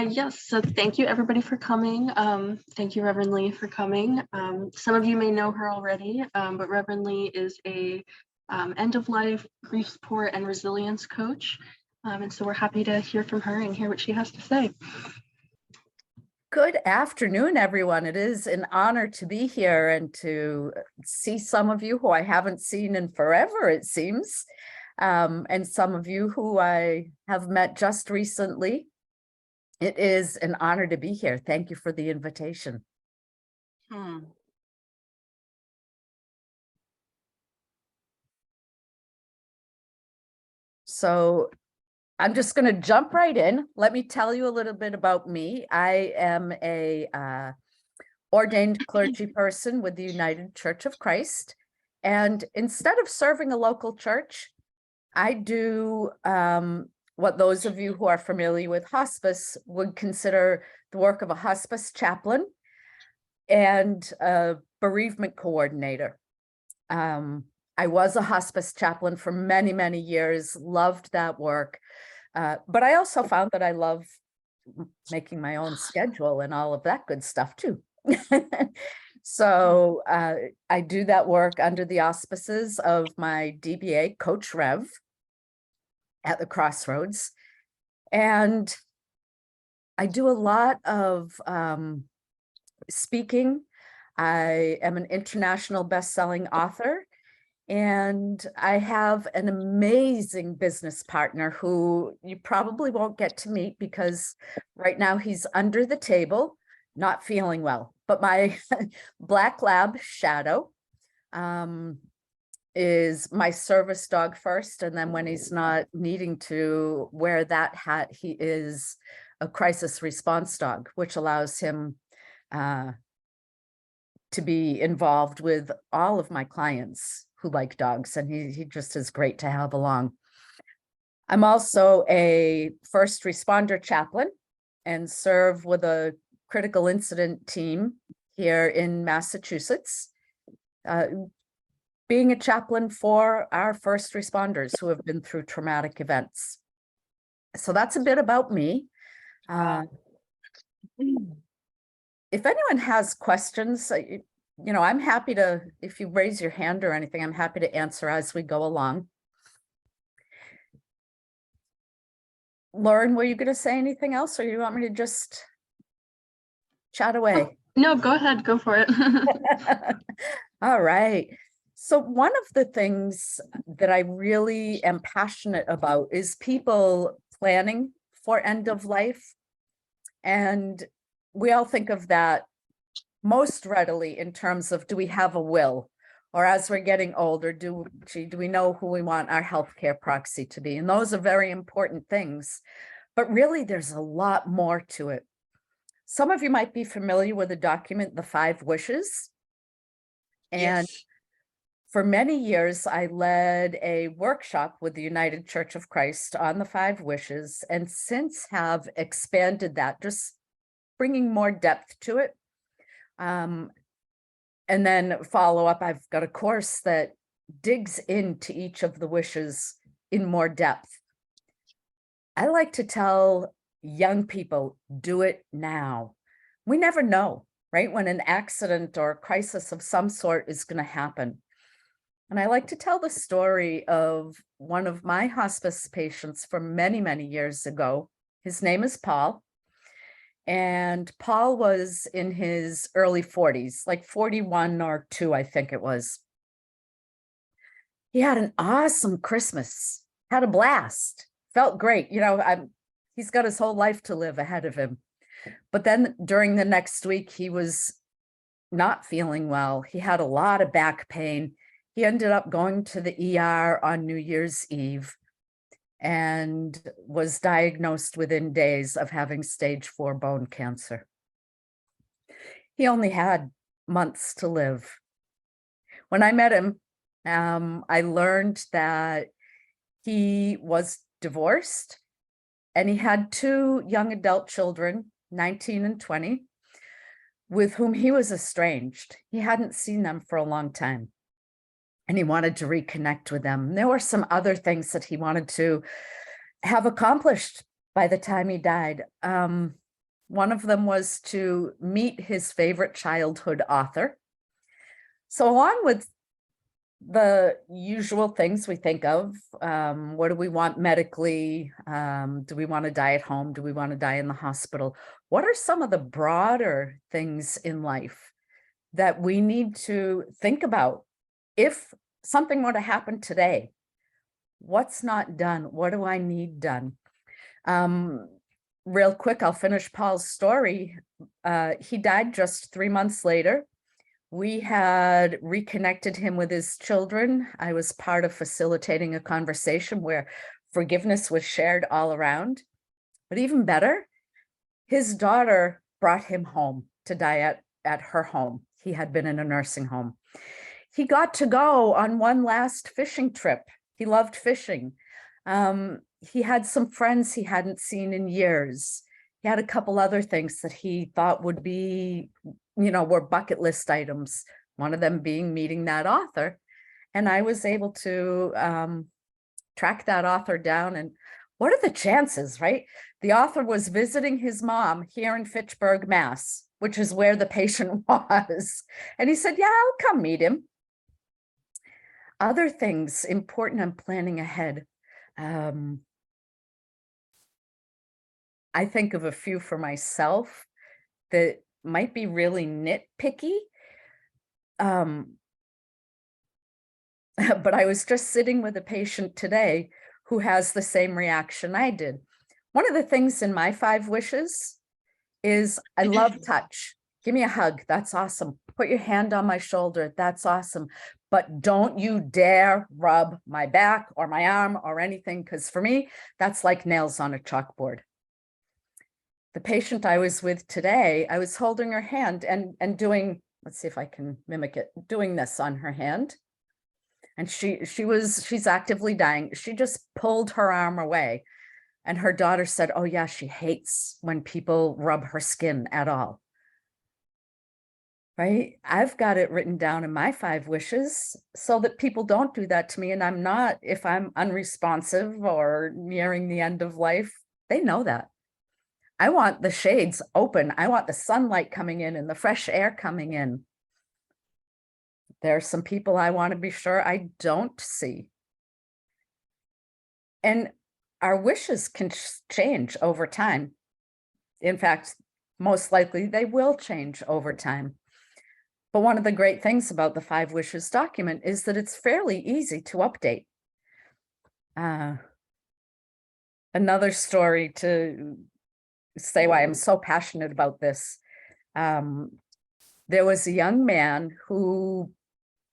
Yes, so thank you everybody for coming. Thank you, Reverend Lee, for coming. Some of you may know her already, but Reverend Lee is a end-of-life grief support and resilience coach. And so we're happy to hear from her and hear what she has to say. Good afternoon, everyone. It is an honor to be here and to see some of you who I haven't seen in forever, it seems, and some of you who I have met just recently. It is an honor to be here. Thank you for the invitation. So I'm just going to jump right in. Let me tell you a little bit about me. I am a ordained clergy person with the United Church of Christ. And instead of serving a local church, I do what those of you who are familiar with hospice would consider the work of a hospice chaplain and a bereavement coordinator. I was a hospice chaplain for many, many years, loved that work. But I also found that I love making my own schedule and all of that good stuff too. So I do that work under the auspices of my DBA, Coach Rev, at the Crossroads. And I do a lot of speaking. I am an international best-selling author, and I have an amazing business partner who you probably won't get to meet because right now he's under the table, not feeling well. But my black lab, Shadow, is my service dog first. And then when he's not needing to wear that hat, he is a crisis response dog, which allows him to be involved with all of my clients who like dogs. And he just is great to have along. I'm also a first responder chaplain and serve with a critical incident team here in Massachusetts. Being a chaplain for our first responders who have been through traumatic events. So that's a bit about me. If anyone has questions, I'm happy to, if you raise your hand or anything, I'm happy to answer as we go along. Lauren, were you going to say anything else, or you want me to just chat away? No, go ahead, go for it. All right. So one of the things that I really am passionate about is people planning for end of life. And we all think of that most readily in terms of, do we have a will? Or as we're getting older, do we know who we want our healthcare proxy to be? And those are very important things. But really, there's a lot more to it. Some of you might be familiar with the document, The 5 Wishes. And yes. For many years, I led a workshop with the United Church of Christ on the 5 Wishes, and since have expanded that, just bringing more depth to it. And then follow up, I've got a course that digs into each of the wishes in more depth. I like to tell young people, do it now. We never know, right? When an accident or a crisis of some sort is going to happen. And I like to tell the story of one of my hospice patients from many, many years ago. His name is Paul. And Paul was in his early 40s, like 41 or 2, I think it was. He had an awesome Christmas, had a blast, felt great. He's got his whole life to live ahead of him. But then during the next week, he was not feeling well. He had a lot of back pain. He ended up going to the ER on New Year's Eve and was diagnosed within days of having stage 4 bone cancer. He only had months to live. When I met him, I learned that he was divorced and he had 2 young adult children, 19 and 20, with whom he was estranged. He hadn't seen them for a long time. And he wanted to reconnect with them. There were some other things that he wanted to have accomplished by the time he died. One of them was to meet his favorite childhood author. So along with the usual things we think of, what do we want medically? Do we want to die at home? Do we want to die in the hospital? What are some of the broader things in life that we need to think about? If something were to happen today, what's not done? What do I need done? Real quick, I'll finish Paul's story. He died just 3 months later. We had reconnected him with his children. I was part of facilitating a conversation where forgiveness was shared all around. But even better, his daughter brought him home to die at her home. He had been in a nursing home. He got to go on one last fishing trip. He loved fishing. He had some friends he hadn't seen in years. He had a couple other things that he thought would be, were bucket list items, one of them being meeting that author. And I was able to track that author down. And what are the chances, right? The author was visiting his mom here in Fitchburg, Mass, which is where the patient was. And he said, yeah, I'll come meet him. Other things important in planning ahead. I think of a few for myself that might be really nitpicky. But I was just sitting with a patient today who has the same reaction I did. One of the things in my 5 wishes is I love touch. Give me a hug. That's awesome. Put your hand on my shoulder. That's awesome. But don't you dare rub my back or my arm or anything, because for me, that's like nails on a chalkboard. The patient I was with today, I was holding her hand and doing, let's see if I can mimic it, doing this on her hand. And she's actively dying. She just pulled her arm away. And her daughter said, oh yeah, she hates when people rub her skin at all. Right? I've got it written down in my 5 wishes so that people don't do that to me. And I'm not, if I'm unresponsive or nearing the end of life, they know that. I want the shades open. I want the sunlight coming in and the fresh air coming in. There are some people I want to be sure I don't see. And our wishes can change over time. In fact, most likely they will change over time. But one of the great things about the 5 wishes document is that it's fairly easy to update. Another story to say why I'm so passionate about this. There was a young man who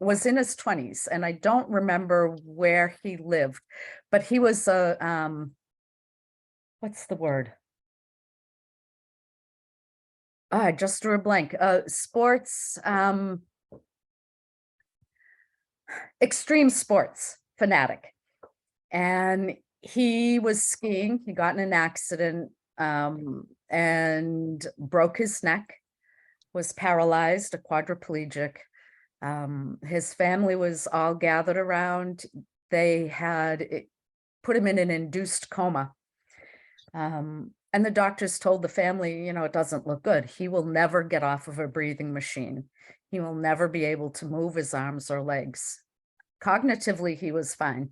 was in his 20s, and I don't remember where he lived, but he was a, what's the word? I just drew a blank. Sports, extreme sports fanatic. And he was skiing, he got in an accident, and broke his neck, was paralyzed, a quadriplegic. His family was all gathered around. They had put him in an induced coma. And the doctors told the family, it doesn't look good. He will never get off of a breathing machine. He will never be able to move his arms or legs. Cognitively, he was fine.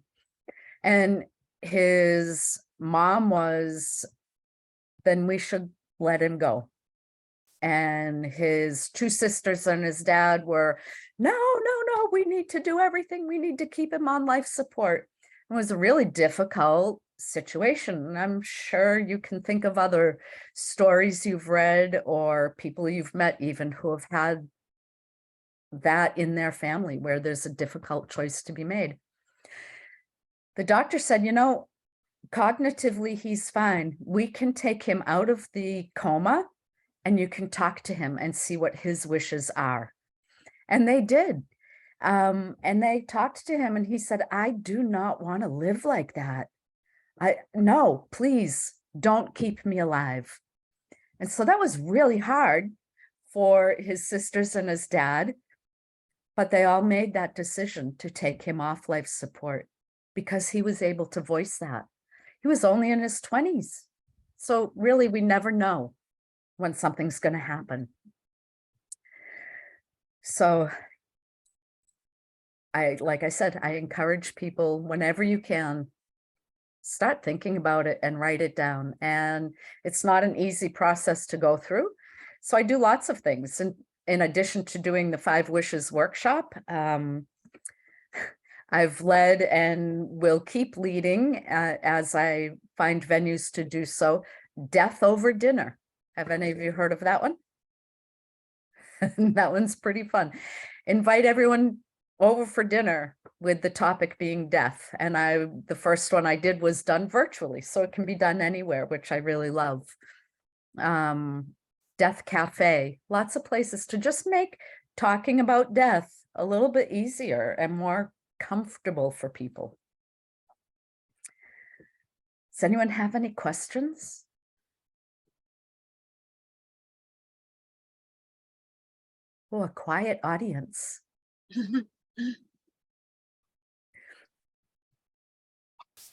And his mom was, then we should let him go. And his 2 sisters and his dad were, no, we need to do everything. We need to keep him on life support. It was a really difficult situation. And I'm sure you can think of other stories you've read or people you've met even who have had that in their family where there's a difficult choice to be made. The doctor said, cognitively, he's fine. We can take him out of the coma and you can talk to him and see what his wishes are. And they did. And they talked to him and he said, I do not want to live like that. No, please don't keep me alive. And so that was really hard for his sisters and his dad, but they all made that decision to take him off life support because he was able to voice that. He was only in his 20s. So really, we never know. when something's going to happen. So like I said, I encourage people, whenever you can, start thinking about it and write it down. And it's not an easy process to go through. So I do lots of things. And in addition to doing the 5 Wishes workshop, I've led and will keep leading as I find venues to do so. Death over dinner. Have any of you heard of that one? That one's pretty fun. Invite everyone over for dinner with the topic being death. And the first one I did was done virtually, so it can be done anywhere, which I really love. Death Cafe, lots of places to just make talking about death a little bit easier and more comfortable for people. Does anyone have any questions? Oh, a quiet audience.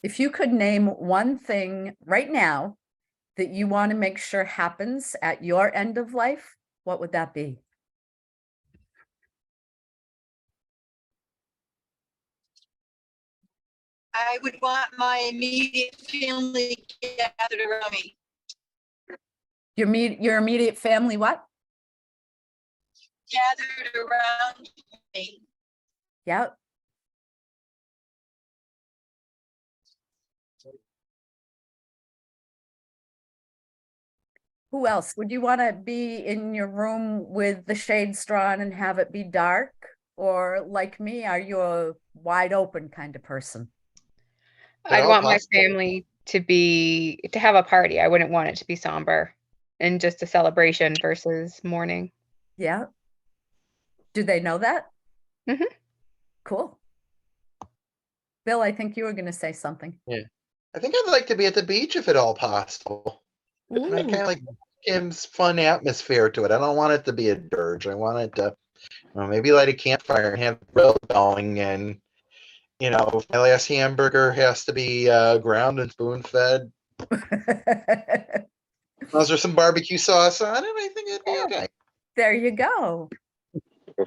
If you could name one thing right now that you want to make sure happens at your end of life, what would that be? I would want my immediate family gathered around me. Your immediate family, what? Gathered around me. Yep. Who else? Would you want to be in your room with the shades drawn and have it be dark? Or like me, are you a wide open kind of person? I'd want my family to have a party. I wouldn't want it to be somber and just a celebration versus mourning. Yeah. Do they know that? Mm-hmm. Cool. Bill, I think you were going to say something. Yeah. I think I'd like to be at the beach if at all possible. And I kind of like Kim's fun atmosphere to it. I don't want it to be a dirge. I want it to, maybe light a campfire and have the grill going. And, my last hamburger has to be ground and spoon fed. There's some barbecue sauce on it. I think it'd be okay. There you go.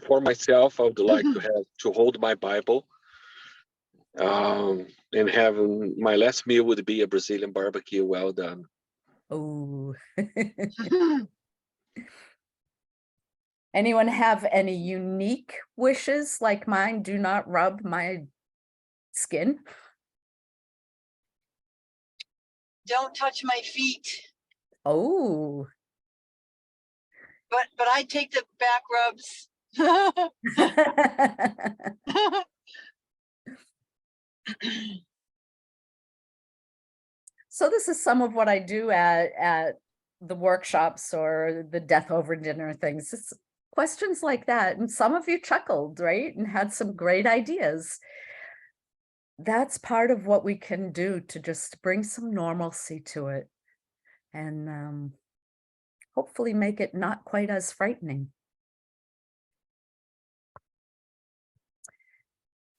For myself, I would like to hold my Bible. And having my last meal would be a Brazilian barbecue, well done. Oh. Anyone have any unique wishes like mine? Do not rub my skin. Don't touch my feet. Oh. But I take the back rubs. So this is some of what I do at the workshops or the death over dinner things. It's questions like that. And some of you chuckled, right? And had some great ideas. That's part of what we can do to just bring some normalcy to it and hopefully make it not quite as frightening.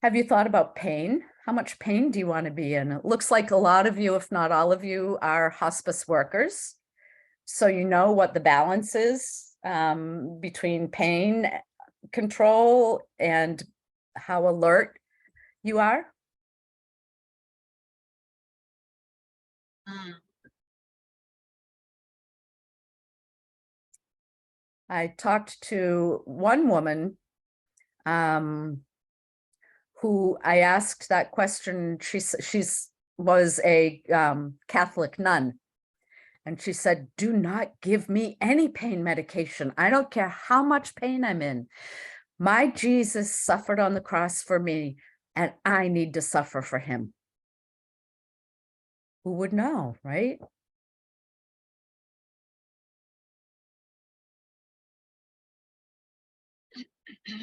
Have you thought about pain? How much pain do you want to be in? It looks like a lot of you, if not all of you, are hospice workers. So you know what the balance is between pain control and how alert you are. I talked to one woman who I asked that question. She's was a Catholic nun. And she said, do not give me any pain medication. I don't care how much pain I'm in. My Jesus suffered on the cross for me, and I need to suffer for him. Who would know, right? I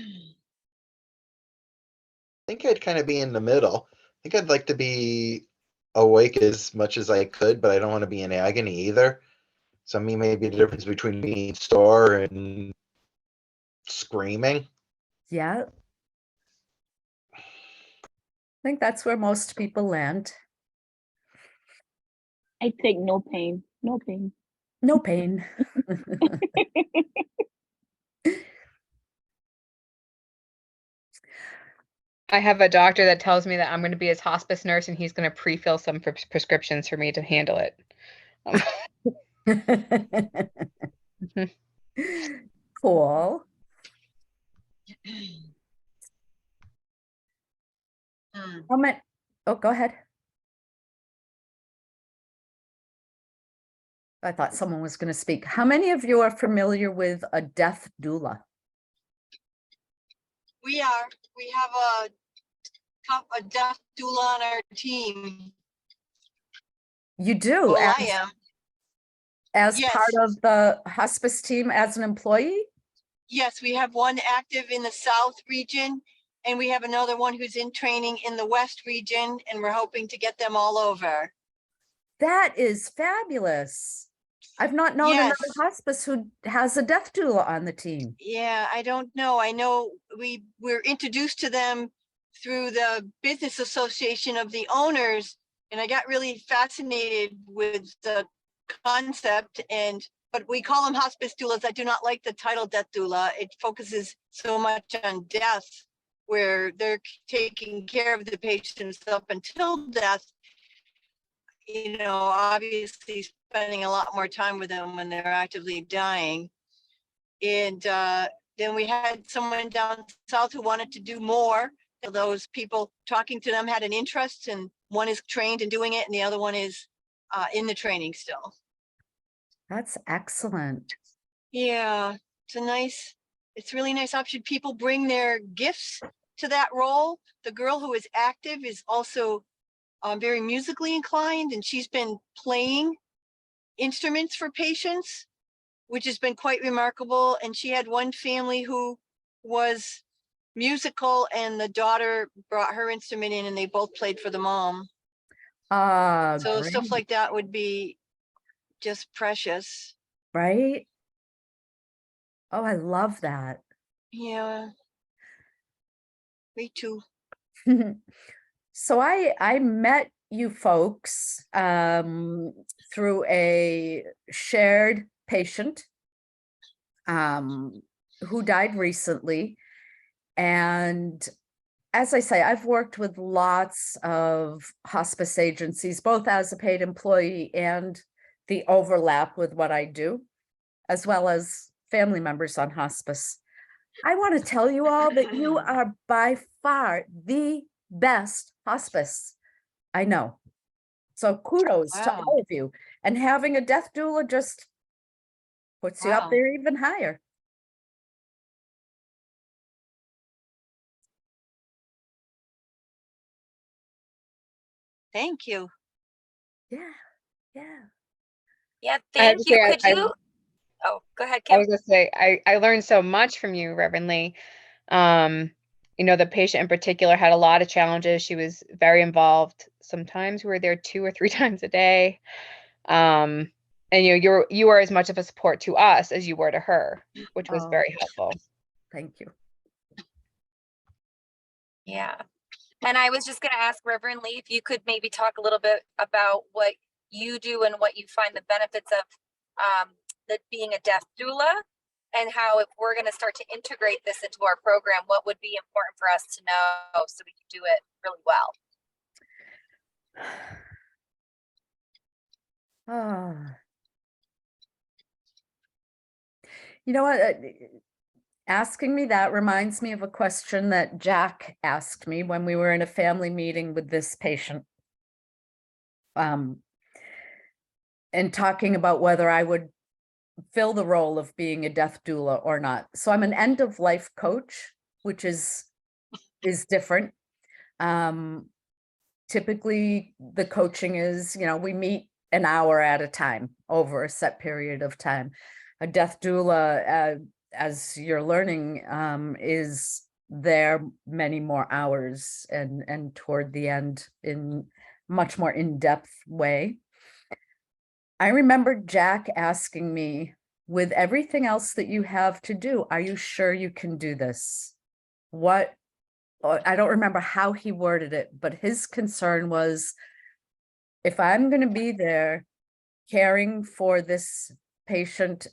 think I'd kind of be in the middle. I think I'd like to be awake as much as I could, but I don't want to be in agony either. So I mean, maybe the difference between being sore and screaming. Yeah. I think that's where most people land. I take no pain, no pain. No pain. I have a doctor that tells me that I'm going to be his hospice nurse and he's going to pre-fill some prescriptions for me to handle it. Cool. How many? Oh, go ahead. I thought someone was going to speak. How many of you are familiar with a death doula? We are. We have a death doula on our team. You do, Well, I am. as Yes. part of the hospice team as an employee? Yes, we have one active in the South region, and we have another one who's in training in the West region, and we're hoping to get them all over. That is fabulous. I've not known Yes. another hospice who has a death doula on the team. Yeah, I don't know. I know we're introduced to them through the business association of the owners, and I got really fascinated with the concept. But we call them hospice doulas. I do not like the title death doula. It focuses so much on death, where they're taking care of the patients up until death. You know, obviously spending a lot more time with them when they're actively dying. And then we had someone down south who wanted to do more. Those people talking to them had an interest, and one is trained in doing it and the other one is in the training still. That's excellent. Yeah, it's really nice option. People bring their gifts to that role. The girl who is active is also very musically inclined, and she's been playing instruments for patients, which has been quite remarkable. And she had one family who was musical, and the daughter brought her instrument in and they both played for the mom. So Great. stuff like that would be just precious. Right? Oh, I love that. Yeah, me too. So I met you folks through a shared patient who died recently. And as I say, I've worked with lots of hospice agencies, both as a paid employee and the overlap with what I do, as well as family members on hospice. I want to tell you all that you are by far the best hospice I know. So kudos to Wow. all of you. And having a death doula just puts you up Wow. there even higher. Thank you. Yeah, yeah. Yeah, I have to thank you. say, Could you? Oh, go ahead, I Kim. was going to say, I learned so much from you, Reverend Lee. You know, the patient in particular had a lot of challenges. She was very involved. Sometimes we were there 2 or 3 times a day. And you were as much of a support to us as you were to her, which was Oh, very helpful. thank you. Yeah. And I was just going to ask Reverend Lee if you could maybe talk a little bit about what you do and what you find the benefits of being a death doula, and how, if we're going to start to integrate this into our program, what would be important for us to know so we can do it really well. You know what? Asking me that reminds me of a question that Jack asked me when we were in a family meeting with this patient. And talking about whether I would fill the role of being a death doula or not. So I'm an end of life coach, which is different. Typically the coaching is, we meet an hour at a time over a set period of time. A death doula, as you're learning, is there many more hours and toward the end in much more in-depth way. I remember Jack asking me, with everything else that you have to do, are you sure you can do this? I don't remember how he worded it, but his concern was, if I'm going to be there caring for this patient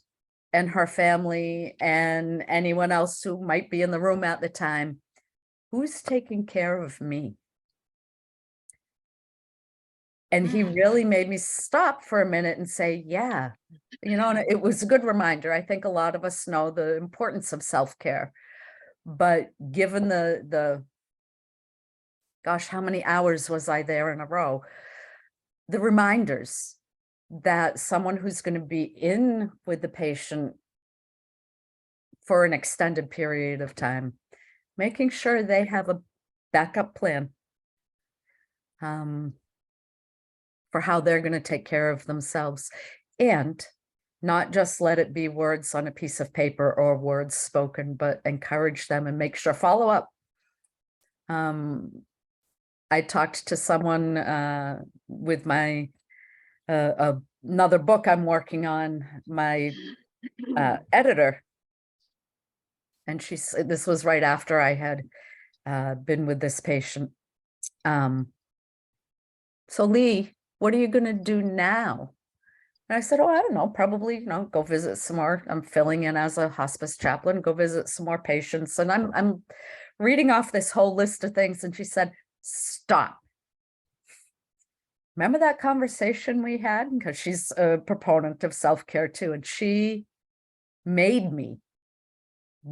and her family and anyone else who might be in the room at the time, who's taking care of me? And he really made me stop for a minute and say, yeah, and it was a good reminder. I think a lot of us know the importance of self-care, but given the gosh, how many hours was I there in a row? The reminders that someone who's going to be in with the patient for an extended period of time, making sure they have a backup plan for how they're going to take care of themselves, and not just let it be words on a piece of paper or words spoken, but encourage them and make sure follow up. I talked to someone with my another book I'm working on, my editor, and this was right after I had been with this patient. So Lee, what are you going to do now? And I said, oh, I don't know, probably, go visit some more. I'm filling in as a hospice chaplain, go visit some more patients. And I'm reading off this whole list of things. And she said, stop. Remember that conversation we had? Because she's a proponent of self-care too. And she made me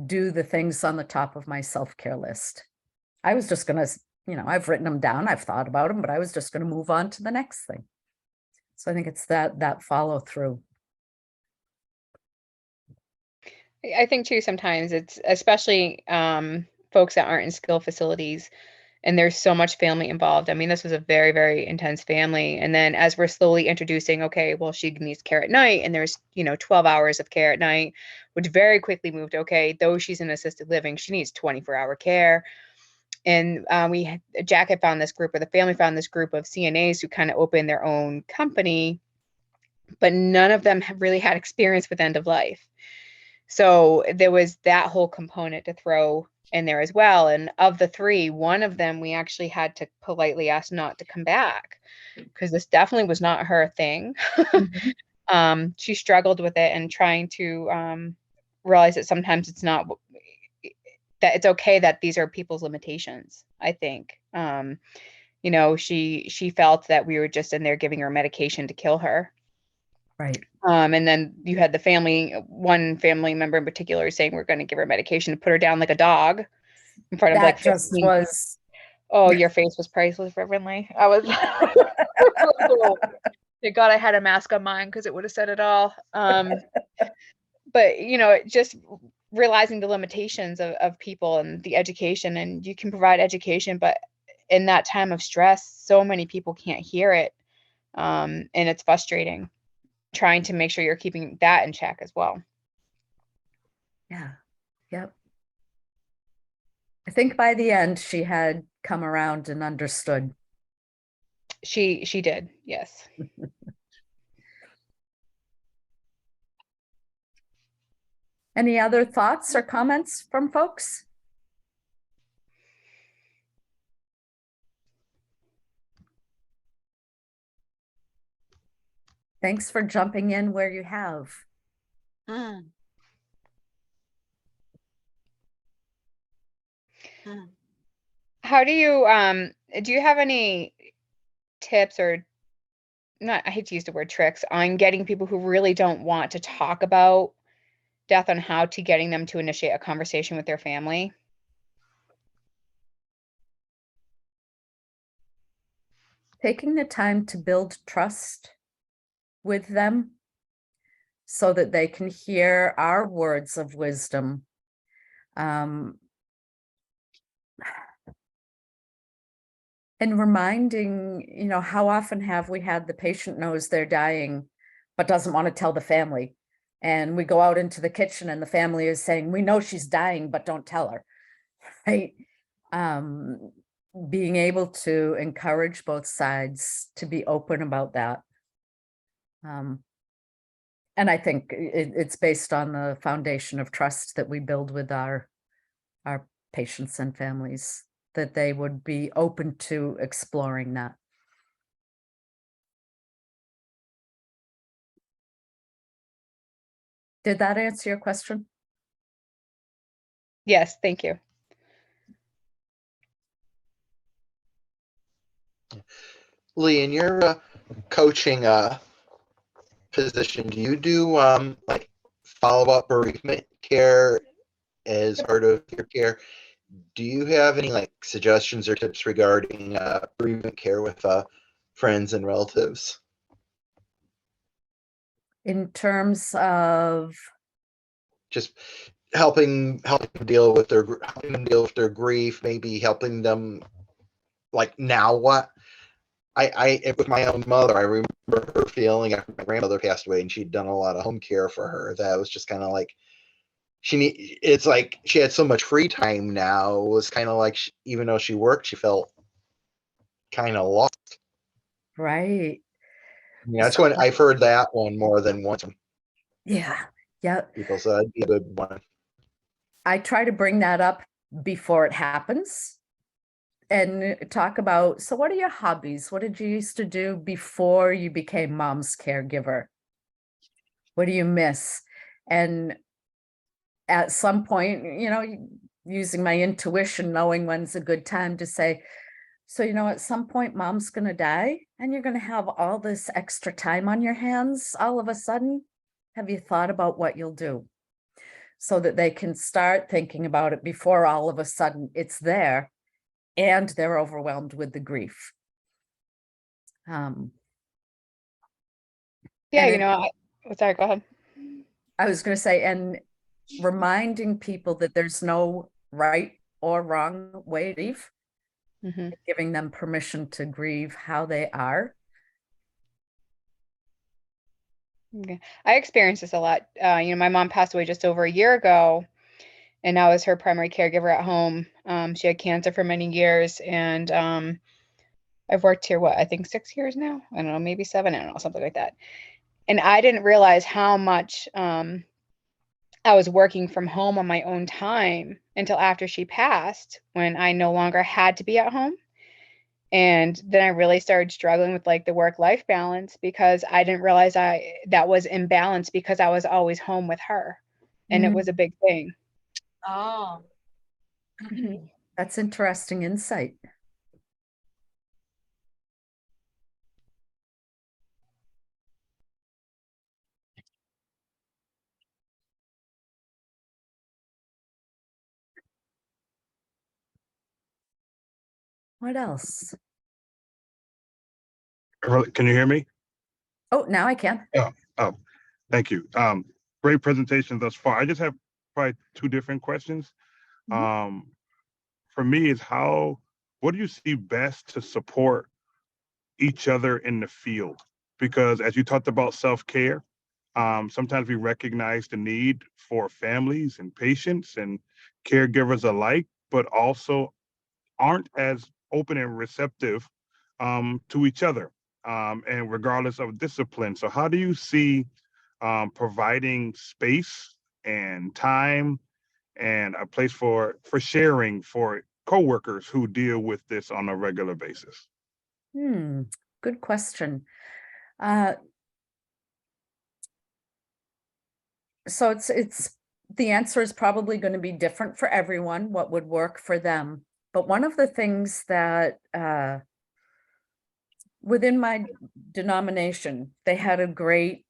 do the things on the top of my self-care list. I was just going to, I've written them down, I've thought about them, but I was just going to move on to the next thing. So I think it's that follow through. I think too, sometimes it's especially folks that aren't in skilled facilities and there's so much family involved. I mean, this was a very, very intense family. And then as we're slowly introducing, okay, well, she needs care at night, and there's, 12 hours of care at night, which very quickly moved, okay, though she's in assisted living, she needs 24-hour care. And Jack had found this group, or the family found this group of CNAs who kind of opened their own company, but none of them have really had experience with end of life. So there was that whole component to throw in there as well. And of the three, one of them, we actually had to politely ask not to come back because this definitely was not her thing. Mm-hmm. She struggled with it and trying to realize that sometimes it's not, that it's okay that these are people's limitations, I think. She felt that we were just in there giving her medication to kill her. Right. And then you had one family member in particular saying we're going to give her medication to put her down like a dog in front of That like 15. just was. Oh, your face was priceless, Reverend Lee. I was. Thank God I had a mask on mine because it would have said it all. But just realizing the limitations of people and the education, and you can provide education, but in that time of stress, so many people can't hear it, and it's frustrating. Trying to make sure you're keeping that in check as well. Yeah. Yep. I think by the end she had come around and understood. She did, yes. Any other thoughts or comments from folks? Thanks for jumping in where you have. How do you have any tips, or not, I hate to use the word tricks, on getting people who really don't want to talk about death, on how to getting them to initiate a conversation with their family? Taking the time to build trust with them so that they can hear our words of wisdom. And reminding, how often have we had the patient knows they're dying, but doesn't want to tell the family. And we go out into the kitchen and the family is saying, we know she's dying, but don't tell her, right? Being able to encourage both sides to be open about that. And I think it's based on the foundation of trust that we build with our patients and families, that they would be open to exploring that. Did that answer your question? Yes, thank you. Lee, in your coaching position, do you do like follow-up bereavement care as part of your care? Do you have any like suggestions or tips regarding bereavement care with friends and relatives? In terms of, Just helping them deal with their grief, maybe helping them like now what? I with my own mother, I remember her feeling after my grandmother passed away and she'd done a lot of home care for her. That was just kind of like it's like she had so much free time now. It was kind of like even though she worked, she felt kind of lost. right. Yeah, that's when I've heard that one more than once from Yeah. Yeah. people, so that'd be a good one. I try to bring that up before it happens and talk about, so what are your hobbies? What did you used to do before you became mom's caregiver? What do you miss? And at some point, using my intuition, knowing when's a good time to say, so, at some point, mom's going to die and you're going to have all this extra time on your hands all of a sudden. Have you thought about what you'll do? So that they can start thinking about it before all of a sudden it's there and they're overwhelmed with the grief. Yeah, and sorry, go ahead. I was going to say, and reminding people that there's no right or wrong way to grieve, giving them permission to grieve how they are. Okay. I experienced this a lot. My mom passed away just over a year ago, and I was her primary caregiver at home. She had cancer for many years, and I've worked here, I think 6 years now? I don't know, maybe 7, I don't know, something like that. And I didn't realize how much I was working from home on my own time until after she passed, when I no longer had to be at home. And then I really started struggling with like the work-life balance, because I didn't realize that was imbalanced because I was always home with her. And it was a big thing. Oh. That's interesting insight. What else? Can you hear me? Oh, now I can. Oh, thank you. Great presentation thus far. I just have probably 2 different questions. For me is what do you see best to support each other in the field? Because as you talked about self-care, sometimes we recognize the need for families and patients and caregivers alike, but also aren't as open and receptive to each other, and regardless of discipline. So how do you see providing space and time and a place for sharing for coworkers who deal with this on a regular basis? Good question. So it's the answer is probably going to be different for everyone, what would work for them. But one of the things that within my denomination, they had a great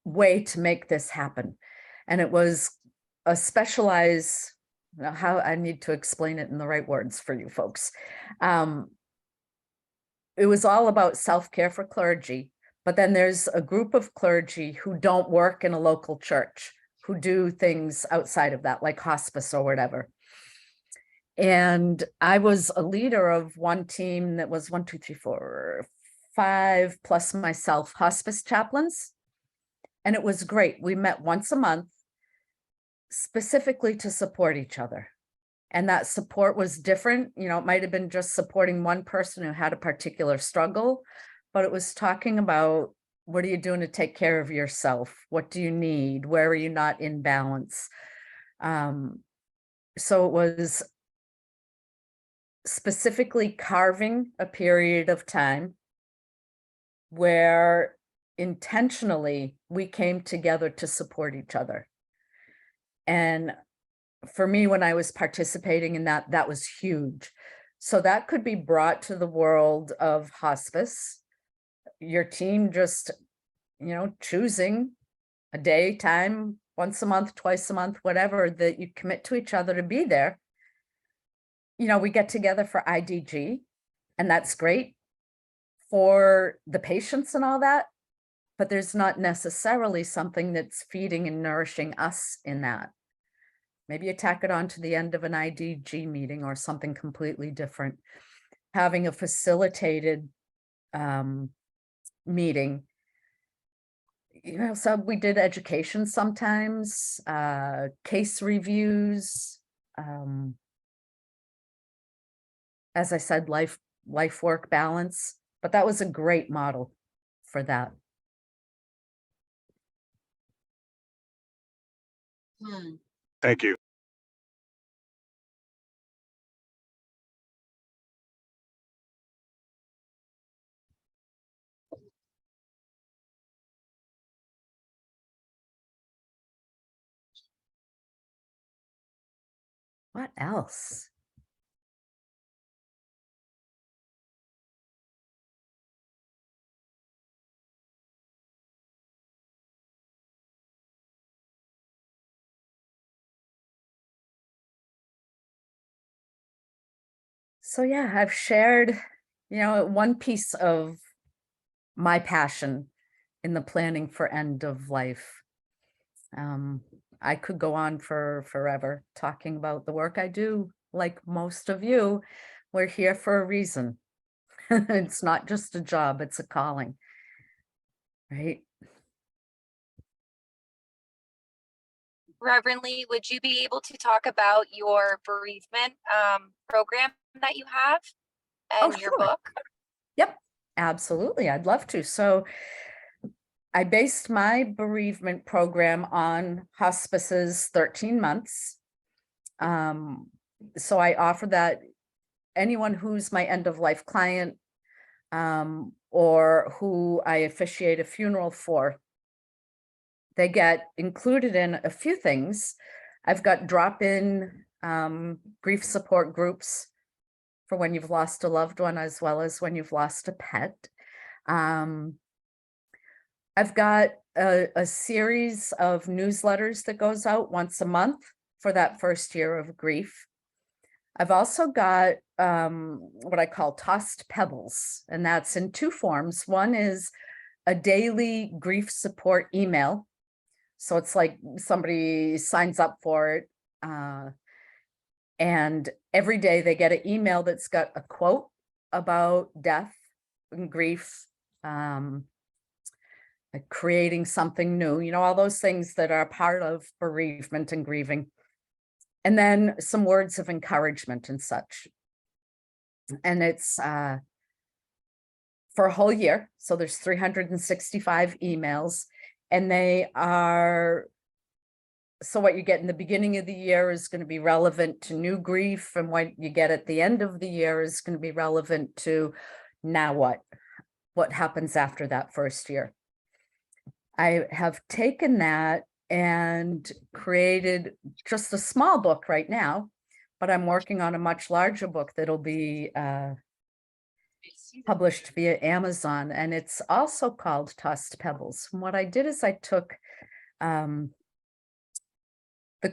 way to make this happen. And it was a specialized, how I need to explain it in the right words for you folks. It was all about self-care for clergy, but then there's a group of clergy who don't work in a local church, who do things outside of that, like hospice or whatever. And I was a leader of one team that was 1, 2, 3, 4, 5 plus myself, hospice chaplains. And it was great. We met once a month specifically to support each other. And that support was different. It might have been just supporting one person who had a particular struggle, but it was talking about, what are you doing to take care of yourself? What do you need? Where are you not in balance? So it was specifically carving a period of time where intentionally we came together to support each other. And for me, when I was participating in that, that was huge. So that could be brought to the world of hospice. Your team just, choosing a day, time, once a month, twice a month, whatever, that you commit to each other to be there. We get together for IDG, and that's great for the patients and all that, but there's not necessarily something that's feeding and nourishing us in that. Maybe you tack it on to the end of an IDG meeting or something completely different. Having a facilitated meeting. So we did education sometimes, case reviews, as I said, life-work balance, but that was a great model for that. Thank you. What else? So yeah, I've shared, one piece of my passion in the planning for end of life. I could go on for forever talking about the work I do. Like most of you, we're here for a reason. It's not just a job, it's a calling, right? Reverend Lee, would you be able to talk about your bereavement program that you have and your Sure. book? Yep, absolutely. I'd love to. So I based my bereavement program on Hospice's 13 months. So I offer that anyone who's my end of life client or who I officiate a funeral for, they get included in a few things. I've got drop-in grief support groups for when you've lost a loved one, as well as when you've lost a pet. I've got a series of newsletters that goes out once a month for that first year of grief. I've also got what I call tossed pebbles, and that's in two forms. One is a daily grief support email. So it's like somebody signs up for it. And every day they get an email that's got a quote about death and grief, like creating something new, all those things that are part of bereavement and grieving. And then some words of encouragement and such. And it's for a whole year. So there's 365 emails, and they are, so what you get in the beginning of the year is going to be relevant to new grief, and what you get at the end of the year is going to be relevant to now what happens after that first year. I have taken that and created just a small book right now, but I'm working on a much larger book that'll be published via Amazon, and it's also called Tossed Pebbles. And what I did is I took the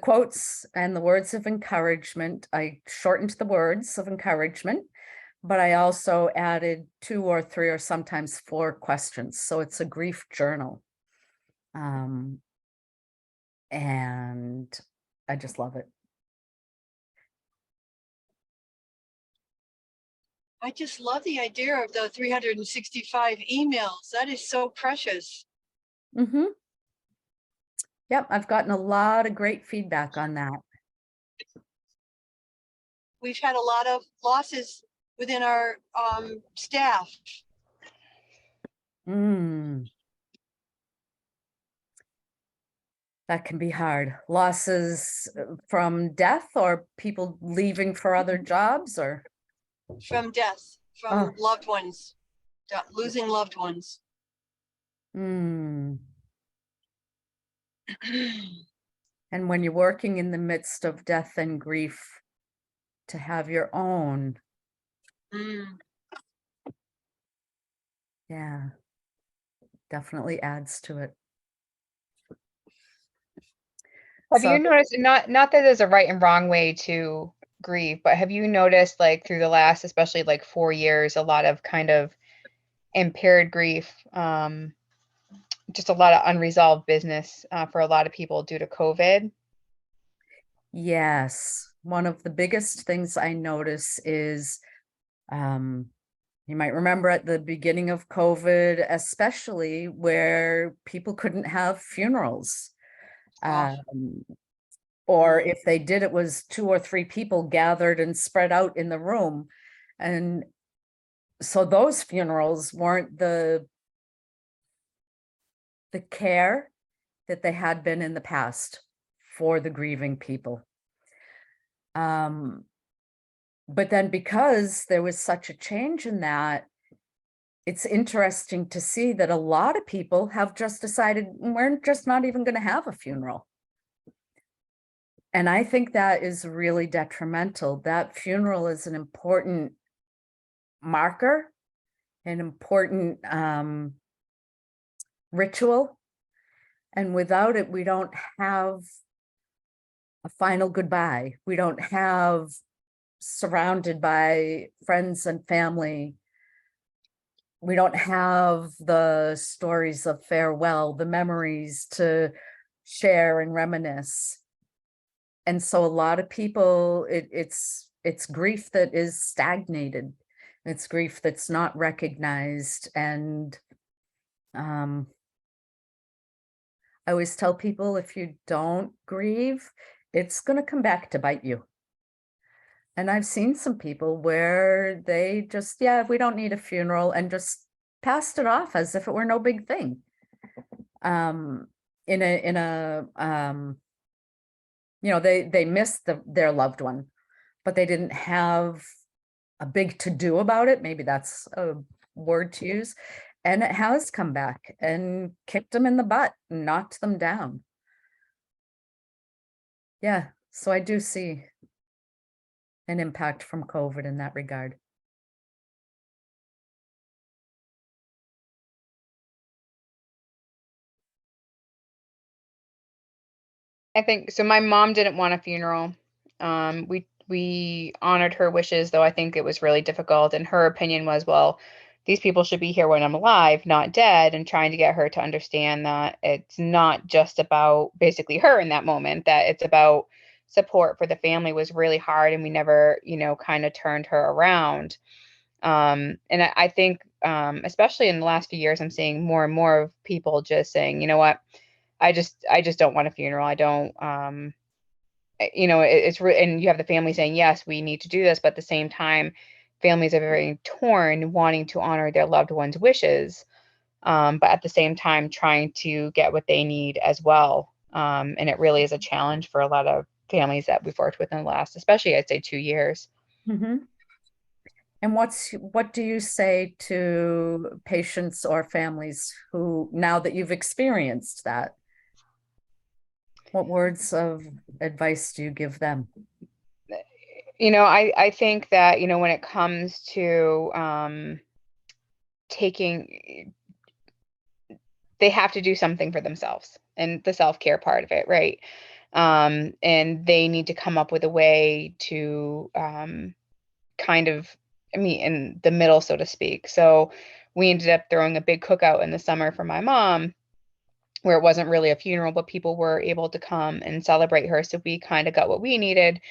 quotes and the words of encouragement. I shortened the words of encouragement, but I also added 2 or 3 or sometimes 4 questions. So it's a grief journal. And I just love it. I just love the idea of the 365 emails. That is so precious. Mm-hmm. Yep, I've gotten a lot of great feedback on that. We've had a lot of losses within our staff. That can be hard. Losses from death or people leaving for other jobs, or? From death, from loved ones, losing loved ones. Mm. And when you're working in the midst of death and grief, to have your own, yeah, definitely adds to it. Have So you noticed, not that there's a right and wrong way to grieve, but have you noticed like through the last, especially like 4 years, a lot of kind of impaired grief, just a lot of unresolved business for a lot of people due to COVID? yes, one of the biggest things I notice is, you might remember at the beginning of COVID, especially where people couldn't have funerals. Or if they did, it was 2 or 3 people gathered and spread out in the room. And so those funerals weren't the care that they had been in the past for the grieving people. But then because there was such a change in that, it's interesting to see that a lot of people have just decided we're just not even going to have a funeral. And I think that is really detrimental. That funeral is an important marker, an important ritual. And without it, we don't have a final goodbye. We don't have surrounded by friends and family. We don't have the stories of farewell, the memories to share and reminisce. And so a lot of people, it's grief that is stagnated. It's grief that's not recognized. And I always tell people, if you don't grieve, it's going to come back to bite you. And I've seen some people where they just, yeah, we don't need a funeral, and just passed it off as if it were no big thing. They missed their loved one, but they didn't have a big to-do about it. Maybe that's a word to use. And it has come back and kicked them in the butt, and knocked them down. Yeah, so I do see an impact from COVID in that regard. I think so. My mom didn't want a funeral. We honored her wishes, though I think it was really difficult. And her opinion was, well, these people should be here when I'm alive, not dead. And trying to get her to understand that it's not just about basically her in that moment, that it's about support for the family was really hard. And we never, kind of turned her around. And I think, especially in the last few years, I'm seeing more and more of people just saying, you know what, I just don't want a funeral. I don't, and you have the family saying, yes, we need to do this. But at the same time, families are very torn, wanting to honor their loved one's wishes. But at the same time, trying to get what they need as well. And it really is a challenge for a lot of families that we've worked with in the last, especially I'd say 2 years. Mm-hmm. And what do you say to patients or families who, now that you've experienced that, what words of advice do you give them? I think that, when it comes to they have to do something for themselves, and the self-care part of it, right? And they need to come up with a way to kind of meet in the middle, so to speak. So we ended up throwing a big cookout in the summer for my mom, where it wasn't really a funeral, but people were able to come and celebrate her. So we kind of got what we needed,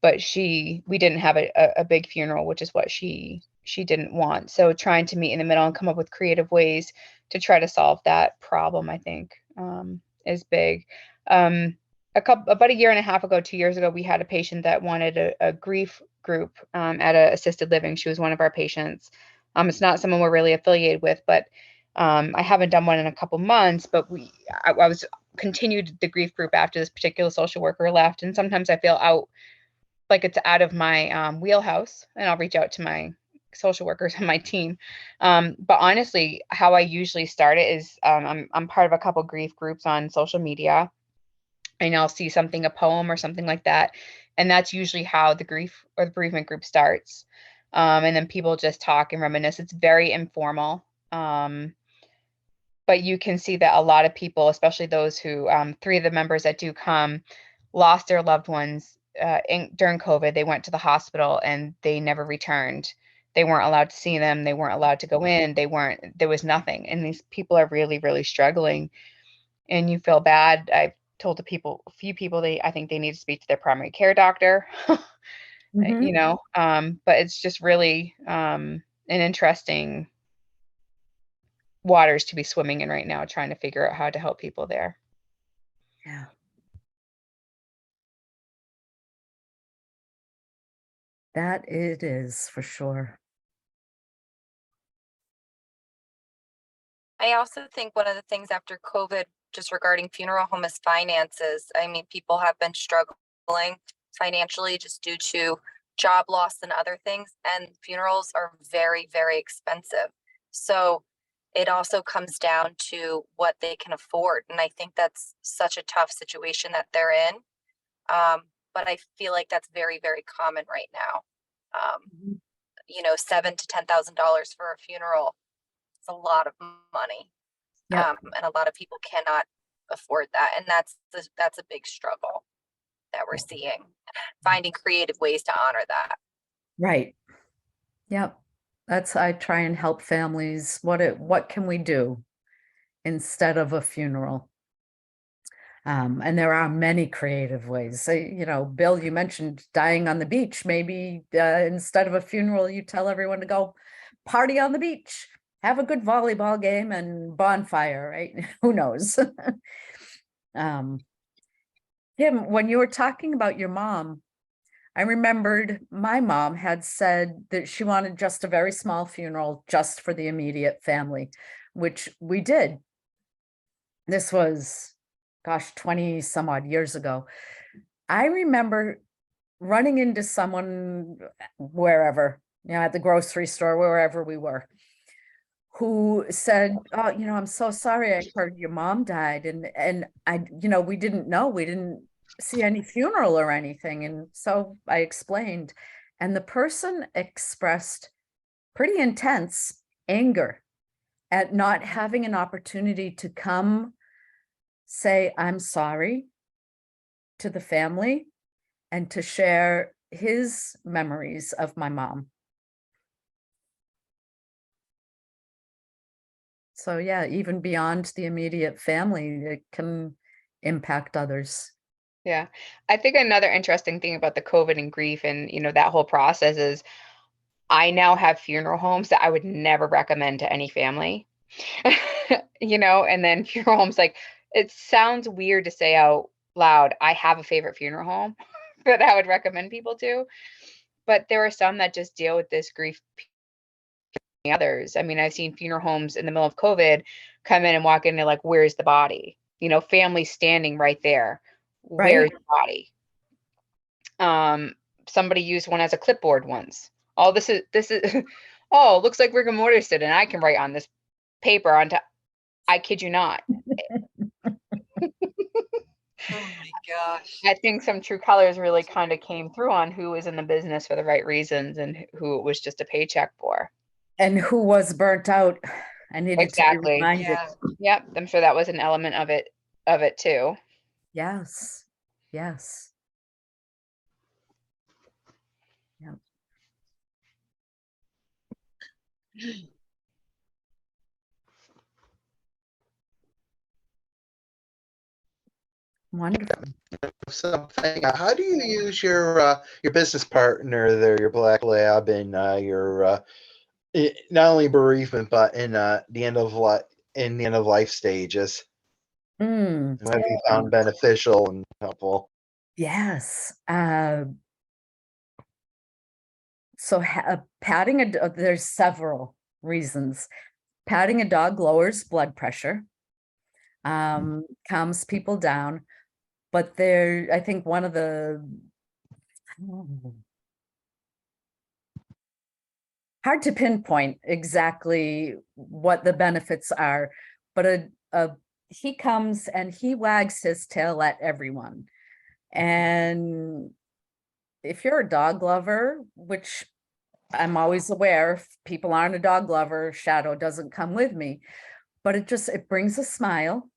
but we didn't have a big funeral, which is what she didn't want. So trying to meet in the middle and come up with creative ways to try to solve that problem, I think, is big. About a year and a half ago, 2 years ago, we had a patient that wanted a grief group at a assisted living. She was one of our patients. It's not someone we're really affiliated with, but I haven't done one in a couple months, but I was continued the grief group after this particular social worker left. And sometimes I feel like it's out of my wheelhouse, and I'll reach out to my social workers on my team. But honestly, how I usually start it is I'm part of a couple grief groups on social media, and I'll see something, a poem or something like that. And that's usually how the grief or the bereavement group starts. And then people just talk and reminisce. It's very informal. But you can see that a lot of people, especially those who, 3 of the members that do come, lost their loved ones during COVID. They went to the hospital and they never returned. They weren't allowed to see them. They weren't allowed to go in. There was nothing. And these people are really, really struggling. And you feel bad. I've told a few people, I think they need to speak to their primary care doctor, Mhm. but it's just really an interesting waters to be swimming in right now, trying to figure out how to help people there. Yeah. That it is for sure. I also think one of the things after COVID, just regarding funeral home, is finances. I mean, people have been struggling financially just due to job loss and other things, and funerals are very, very expensive. So it also comes down to what they can afford. And I think that's such a tough situation that they're in. But I feel like that's very, very common right now. Mhm. $7,000 to $10,000 for a funeral. It's a lot of money. Yep. And a lot of people cannot afford that. And that's a big struggle that we're seeing, finding creative ways to honor that. Right. Yep. I try and help families. What can we do instead of a funeral? And there are many creative ways. So, Bill, you mentioned dying on the beach. Maybe instead of a funeral, you tell everyone to go party on the beach, have a good volleyball game and bonfire, right? Who knows? Kim, when you were talking about your mom, I remembered my mom had said that she wanted just a very small funeral just for the immediate family, which we did. This was, gosh, 20 some odd years ago. I remember running into someone wherever, at the grocery store, wherever we were, who said, "Oh, I'm so sorry. I heard your mom died." And I, we didn't know, we didn't see any funeral or anything. And so I explained, and the person expressed pretty intense anger at not having an opportunity to come say, "I'm sorry" to the family and to share his memories of my mom. So yeah, even beyond the immediate family, it can impact others. Yeah. I think another interesting thing about the COVID and grief and, that whole process is I now have funeral homes that I would never recommend to any family. And then funeral homes, like, it sounds weird to say out loud, I have a favorite funeral home that I would recommend people to, but there are some that just deal with this grief. Others, I mean, I've seen funeral homes in the middle of COVID come in and walk in and like, where's the body? Family standing right there. Where's Right. the body? Somebody used one as a clipboard once. Oh, this is oh, looks like rigor mortis did, and I can write on this paper onto, I kid you not. Oh my gosh. I think some true colors really kind of came through on who was in the business for the right reasons and who it was just a paycheck for. And who was burnt out and needed to be Exactly. reminded. Yeah. Yep. I'm sure that was an element of it too. Yes. Yes. Yeah. Wonderful. Something. How do you use your business partner there, your black lab, in your not only bereavement but in the end of life stages? Mm, What have you found beneficial and helpful? yes. So patting there's several reasons. Patting a dog lowers blood pressure, calms people down. But I think one of the hard to pinpoint exactly what the benefits are, but he comes and he wags his tail at everyone. And if you're a dog lover, which I'm always aware, if people aren't a dog lover, Shadow doesn't come with me, but it brings a smile.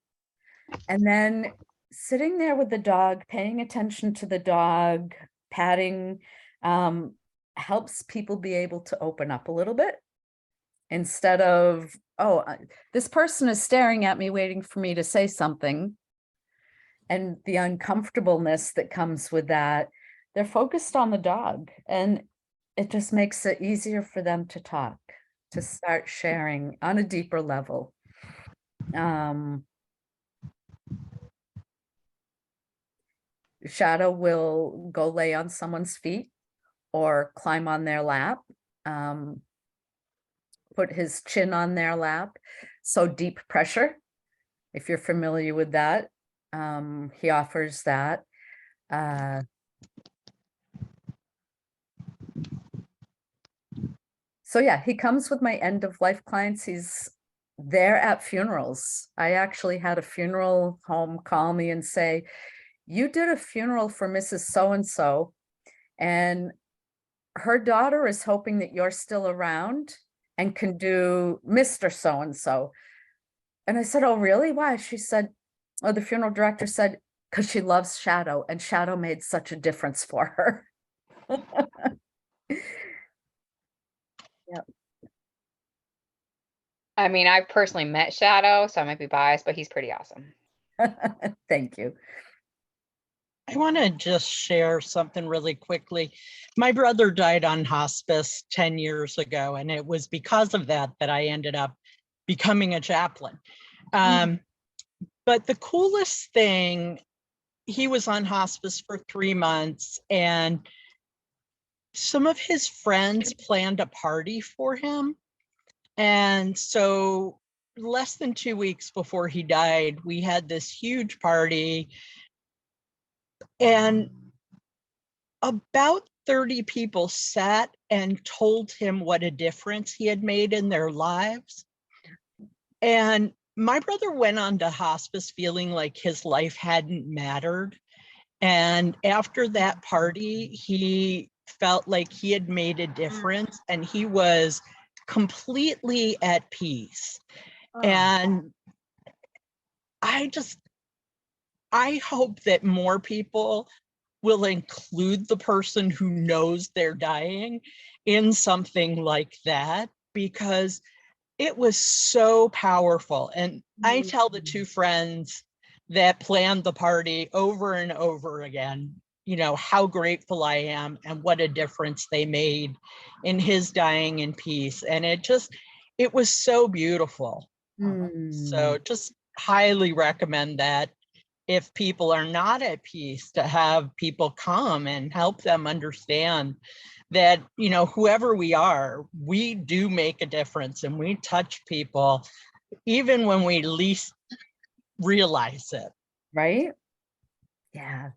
And then sitting there with the dog, paying attention to the dog, patting, helps people be able to open up a little bit instead of, oh, this person is staring at me, waiting for me to say something. And the uncomfortableness that comes with that, they're focused on the dog, and it just makes it easier for them to talk, to start sharing on a deeper level. Shadow will go lay on someone's feet or climb on their lap, put his chin on their lap. So deep pressure, if you're familiar with that, he offers that. So yeah, he comes with my end of life clients. He's there at funerals. I actually had a funeral home call me and say, you did a funeral for Mrs. So-and-so, and her daughter is hoping that you're still around and can do Mr. So-and-so. And I said, oh, really? Why? She said, oh, the funeral director said, because she loves Shadow, and Shadow made such a difference for her. Yep. I mean, I've personally met Shadow, so I might be biased, but he's pretty awesome. Thank you. I want to just share something really quickly. My brother died on hospice 10 years ago, and it was because of that that I ended up becoming a chaplain. But the coolest thing, he was on hospice for 3 months, and some of his friends planned a party for him. And so less than 2 weeks before he died, we had this huge party, and about 30 people sat and told him what a difference he had made in their lives. And my brother went on to hospice feeling like his life hadn't mattered. And after that party, he felt like he had made a difference, and he was completely at peace. And I hope that more people will include the person who knows they're dying in something like that, because it was so powerful. And I tell the two friends that planned the party over and over again, you know, how grateful I am and what a difference they made in his dying in peace. And it was so beautiful. So just highly recommend that if people are not at peace, to have people come and help them understand that, you know, whoever we are, we do make a difference, and we touch people even when we least realize it. Right? Yeah.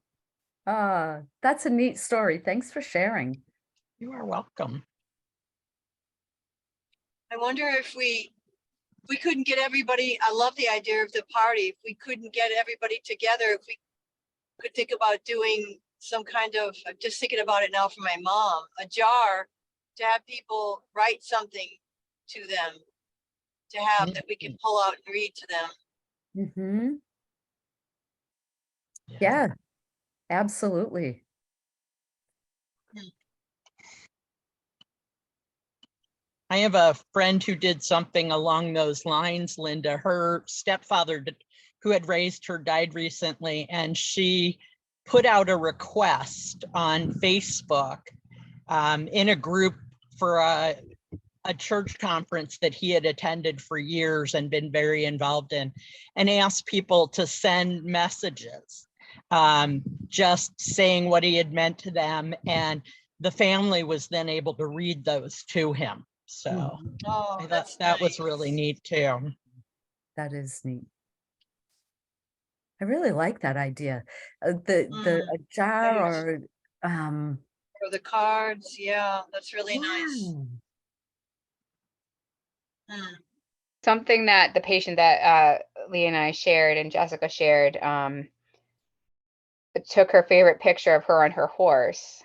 That's a neat story. Thanks for sharing. You are welcome. I wonder if we couldn't get everybody, I love the idea of the party. If we couldn't get everybody together, if we could think about doing some kind of, I'm just thinking about it now for my mom, a jar to have people write something to them, to have that we can pull out and read to them. Yeah, absolutely. I have a friend who did something along those lines, Linda. Her stepfather, who had raised her, died recently, and she put out a request on Facebook in a group for a church conference that he had attended for years and been very involved in, and asked people to send messages, just saying what he had meant to them. And the family was then able to read those to him. So I thought that was really neat too. That is neat. I really like that idea. A jar or the cards, yeah, that's really nice. Something that the patient that Lee and I shared and Jessica shared, took her favorite picture of her on her horse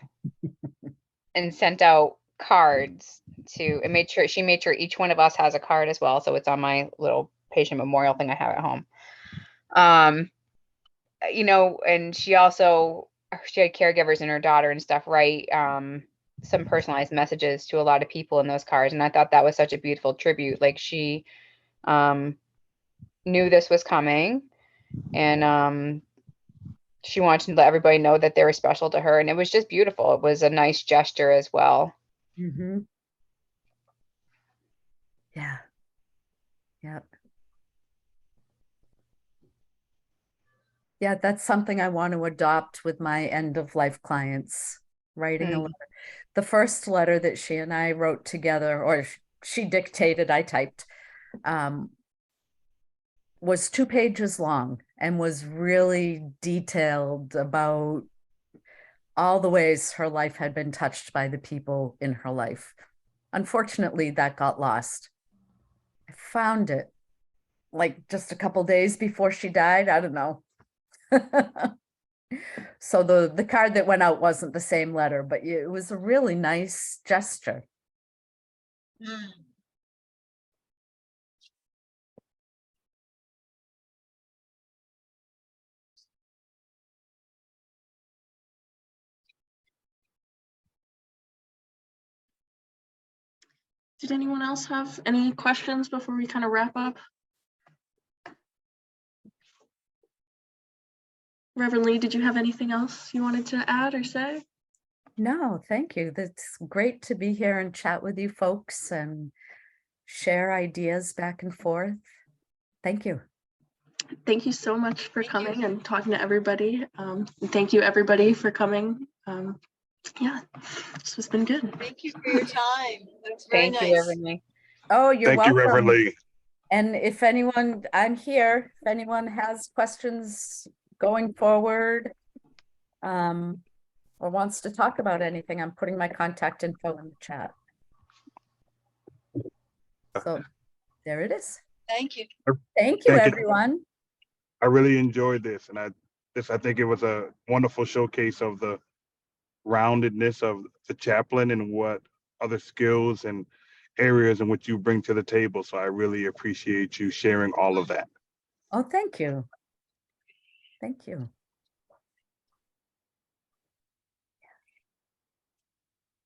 and sent out cards to, and she made sure each one of us has a card as well. So it's on my little patient memorial thing I have at home. And she had caregivers and her daughter and stuff write some personalized messages to a lot of people in those cards. And I thought that was such a beautiful tribute. Like she knew this was coming, and she wanted to let everybody know that they were special to her. And it was just beautiful. It was a nice gesture as well. Mm-hmm. Yeah. Yep. Yeah, that's something I want to adopt with my end of life clients, writing a letter. The first letter that she and I wrote together, or she dictated, I typed, was 2 pages long and was really detailed about all the ways her life had been touched by the people in her life. Unfortunately, that got lost. I found it like just a couple days before she died. I don't know. So the card that went out wasn't the same letter, but it was a really nice gesture. Did anyone else have any questions before we kind of wrap up? Reverend Lee, did you have anything else you wanted to add or say? No, thank you. That's great to be here and chat with you folks and share ideas back and forth. Thank you. Thank you so much for coming and talking to everybody. Thank you everybody for coming. Yeah, this has been good. Thank you for your time. That's very Thank you, nice. Reverend Lee. Oh, you're Thank you, Reverend welcome. Lee. And if anyone, I'm here, if anyone has questions going forward, or wants to talk about anything, I'm putting my contact info in the chat. So there it is. Thank you. Thank you, Thank you. everyone. I really enjoyed this, and I think it was a wonderful showcase of the roundedness of the chaplain and what other skills and areas in which you bring to the table. So I really appreciate you sharing all of that. Oh, thank you. Thank you.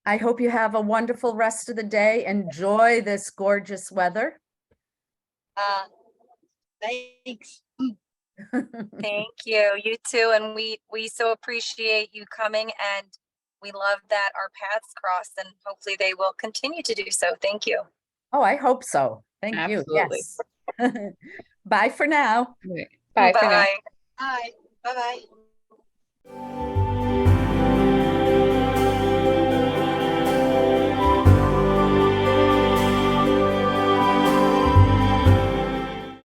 I hope you have a wonderful rest of the day. Enjoy this gorgeous weather. Thanks. Thank you. You too. And we so appreciate you coming, and we love that our paths crossed, and hopefully they will continue to do so. Thank you. Oh, I hope so. Thank Absolutely. you. Yes. Bye for now. Bye for now. Bye. Bye. Bye-bye.